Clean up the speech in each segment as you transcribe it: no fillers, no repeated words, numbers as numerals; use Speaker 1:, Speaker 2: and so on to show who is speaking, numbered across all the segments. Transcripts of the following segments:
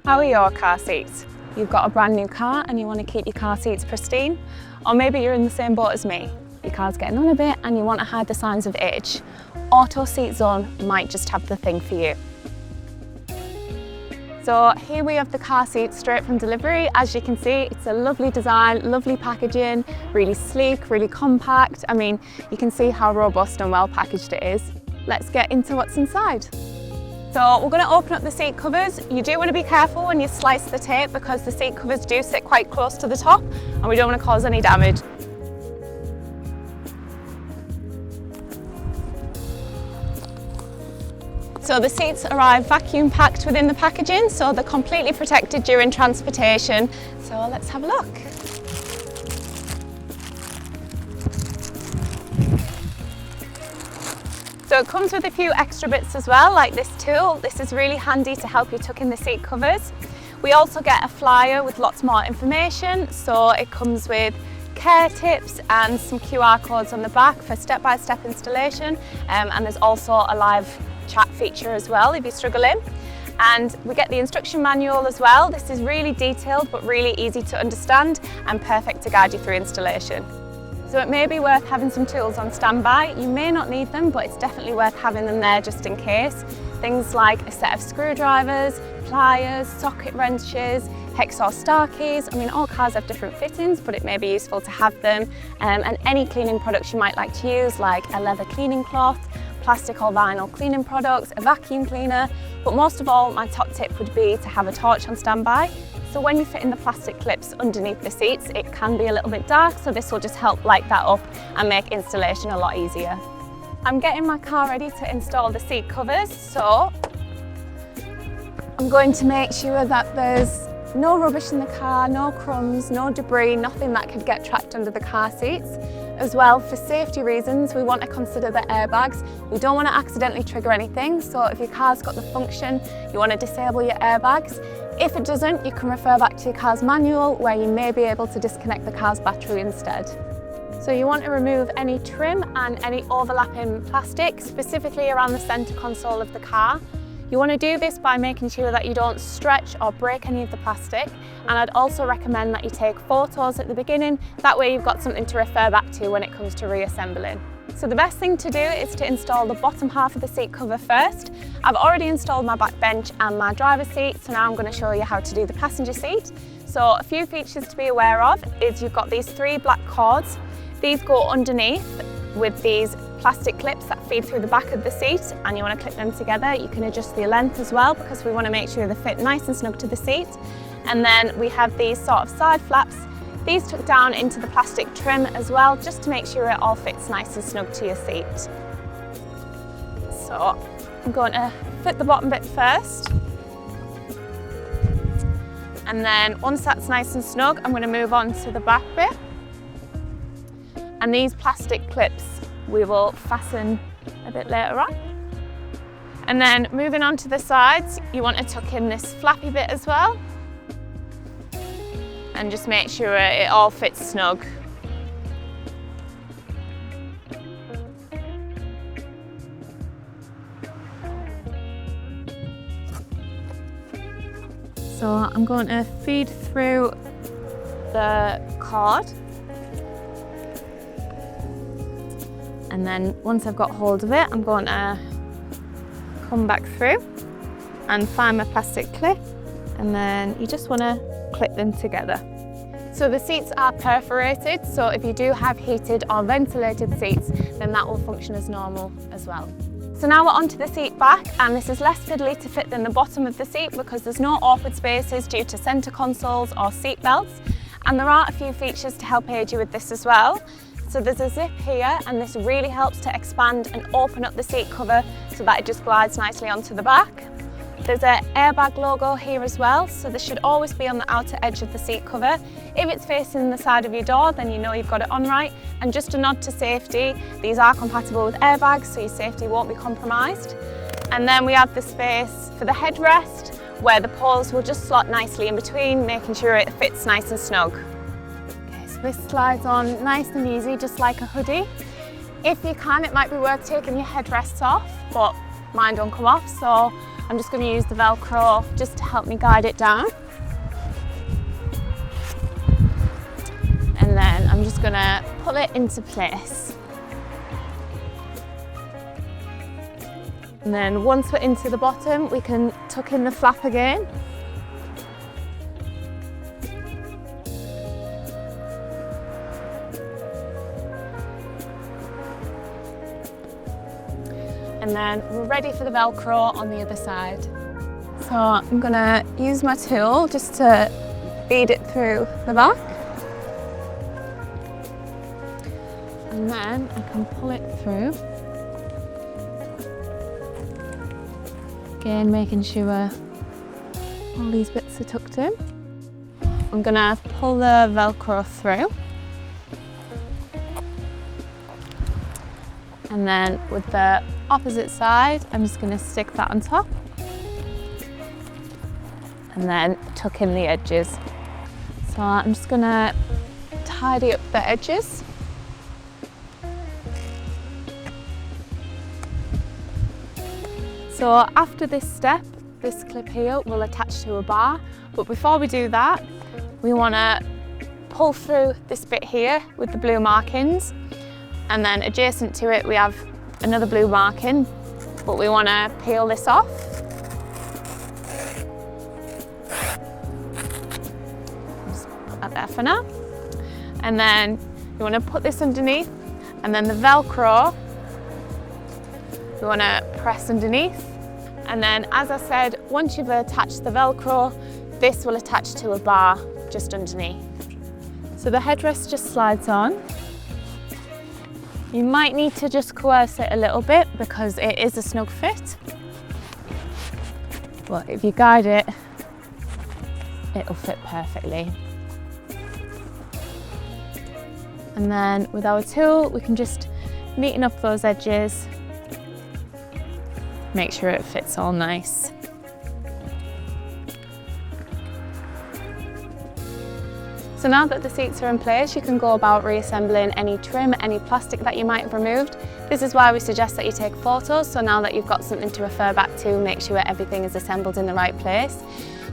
Speaker 1: How are your car seats? You've got a brand new car and you want to keep your car seats pristine? Or maybe you're in the same boat as me. Your car's getting on a bit and you want to hide the signs of age. Auto Seat Zone might just have the thing for you. So here we have the car seat straight from delivery. As you can see, it's a lovely design, lovely packaging, really sleek, really compact. I mean, you can see how robust and well packaged it is. Let's get into what's inside. So we're going to open up the seat covers. You do want to be careful when you slice the tape because the seat covers do sit quite close to the top and we don't want to cause any damage. So the seats arrive vacuum packed within the packaging, so they're completely protected during transportation. So let's have a look. So it comes with a few extra bits as well, like this tool. This is really handy to help you tuck in the seat covers. We also get a flyer with lots more information. So it comes with care tips and some QR codes on the back for step-by-step installation. And there's also a live chat feature as well if you're struggling. And we get the instruction manual as well. This is really detailed but really easy to understand and perfect to guide you through installation. So it may be worth having some tools on standby. You may not need them, but it's definitely worth having them there just in case. Things like a set of screwdrivers, pliers, socket wrenches, hex or star keys. I mean, all cars have different fittings, but it may be useful to have them. And any cleaning products you might like to use, like a leather cleaning cloth, plastic or vinyl cleaning products, a vacuum cleaner. But most of all, my top tip would be to have a torch on standby. So when you fit in the plastic clips underneath the seats, it can be a little bit dark, so this will just help light that up and make installation a lot easier. I'm getting my car ready to install the seat covers, so I'm going to make sure that there's no rubbish in the car, no crumbs, no debris, nothing that could get trapped under the car seats. As well, for safety reasons, we want to consider the airbags. We don't want to accidentally trigger anything, so if your car's got the function, you want to disable your airbags. If it doesn't, you can refer back to your car's manual where you may be able to disconnect the car's battery instead. So you want to remove any trim and any overlapping plastic, specifically around the centre console of the car. You want to do this by making sure that you don't stretch or break any of the plastic, and I'd also recommend that you take photos at the beginning, that way you've got something to refer back to when it comes to reassembling. So the best thing to do is to install the bottom half of the seat cover first. I've already installed my back bench and my driver's seat, so now I'm going to show you how to do the passenger seat. So a few features to be aware of is you've got these 3 black cords. These go underneath with these plastic clips that feed through the back of the seat, and you want to clip them together. You can adjust the length as well because we want to make sure they fit nice and snug to the seat. And then we have these sort of side flaps. These tuck down into the plastic trim as well, just to make sure it all fits nice and snug to your seat. So I'm going to fit the bottom bit first. And then once that's nice and snug, I'm going to move on to the back bit. And these plastic clips we will fasten a bit later on. And then moving on to the sides, you want to tuck in this flappy bit as well. And just make sure it all fits snug. So I'm going to feed through the cord. And then once I've got hold of it, I'm going to come back through and find my plastic clip, and then you just want to clip them together. So the seats are perforated, so if you do have heated or ventilated seats, then that will function as normal as well. So now we're onto the seat back, and this is less fiddly to fit than the bottom of the seat because there's no awkward spaces due to centre consoles or seat belts. And there are a few features to help aid you with this as well. So there's a zip here, and this really helps to expand and open up the seat cover so that it just glides nicely onto the back. There's an airbag logo here as well, so this should always be on the outer edge of the seat cover. If it's facing the side of your door, then you know you've got it on right. And just a nod to safety, these are compatible with airbags, so your safety won't be compromised. And then we have the space for the headrest, where the poles will just slot nicely in between, making sure it fits nice and snug. This slides on nice and easy, just like a hoodie. If you can, it might be worth taking your headrests off, but mine don't come off, so I'm just going to use the Velcro just to help me guide it down. And then I'm just going to pull it into place. And then once we're into the bottom, we can tuck in the flap again. And then we're ready for the Velcro on the other side. So I'm gonna use my tool just to feed it through the back. And then I can pull it through. Again, making sure all these bits are tucked in. I'm gonna pull the Velcro through. And then with the opposite side, I'm just going to stick that on top and then tuck in the edges. So I'm just going to tidy up the edges. So after this step, this clip here will attach to a bar, but before we do that, we want to pull through this bit here with the blue markings. And then adjacent to it, we have another blue marking, but we want to peel this off. Just put that there for now. And then you want to put this underneath, and then the Velcro, we want to press underneath. And then, as I said, once you've attached the Velcro, this will attach to a bar just underneath. So the headrest just slides on. You might need to just coerce it a little bit because it is a snug fit. But if you guide it, it'll fit perfectly. And then with our tool, we can just neaten up those edges, make sure it fits all nice. So now that the seats are in place, you can go about reassembling any trim, any plastic that you might have removed. This is why we suggest that you take photos, so now that you've got something to refer back to, make sure everything is assembled in the right place.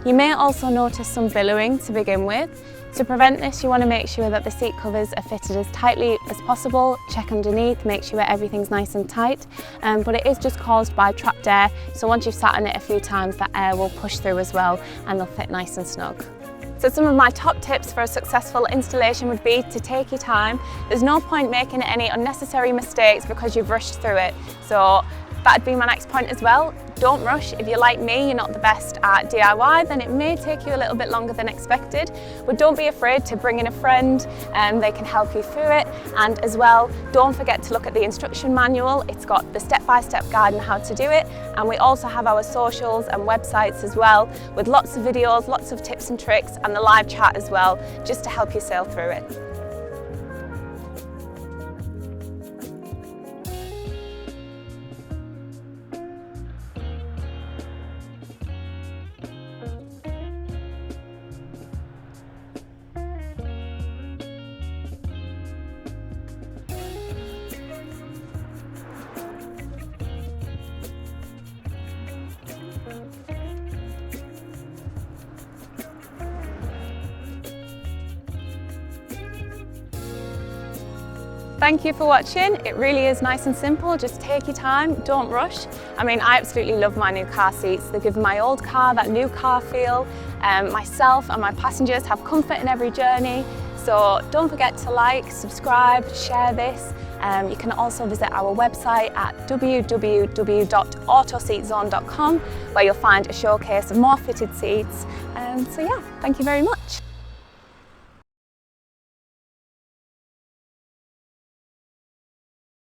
Speaker 1: You may also notice some billowing to begin with. To prevent this, you want to make sure that the seat covers are fitted as tightly as possible. Check underneath, make sure everything's nice and tight. But it is just caused by trapped air, so once you've sat on it a few times, that air will push through as well and they'll fit nice and snug. So some of my top tips for a successful installation would be to take your time. There's no point making any unnecessary mistakes because you've rushed through it. So that'd be my next point as well. Don't rush. If you're like me, you're not the best at DIY, then it may take you a little bit longer than expected. But don't be afraid to bring in a friend and they can help you through it. And as well, don't forget to look at the instruction manual. It's got the step-by-step guide on how to do it. And we also have our socials and websites as well, with lots of videos, lots of tips and tricks, and the live chat as well, just to help you sail through it. Thank you for watching. It really is nice and simple. Just take your time, don't rush. I mean, I absolutely love my new car seats. They give my old car that new car feel. Myself and my passengers have comfort in every journey. So don't forget to like, subscribe, share this. You can also visit our website at www.autoseatzone.com, where you'll find a showcase of more fitted seats. So yeah, thank you very much.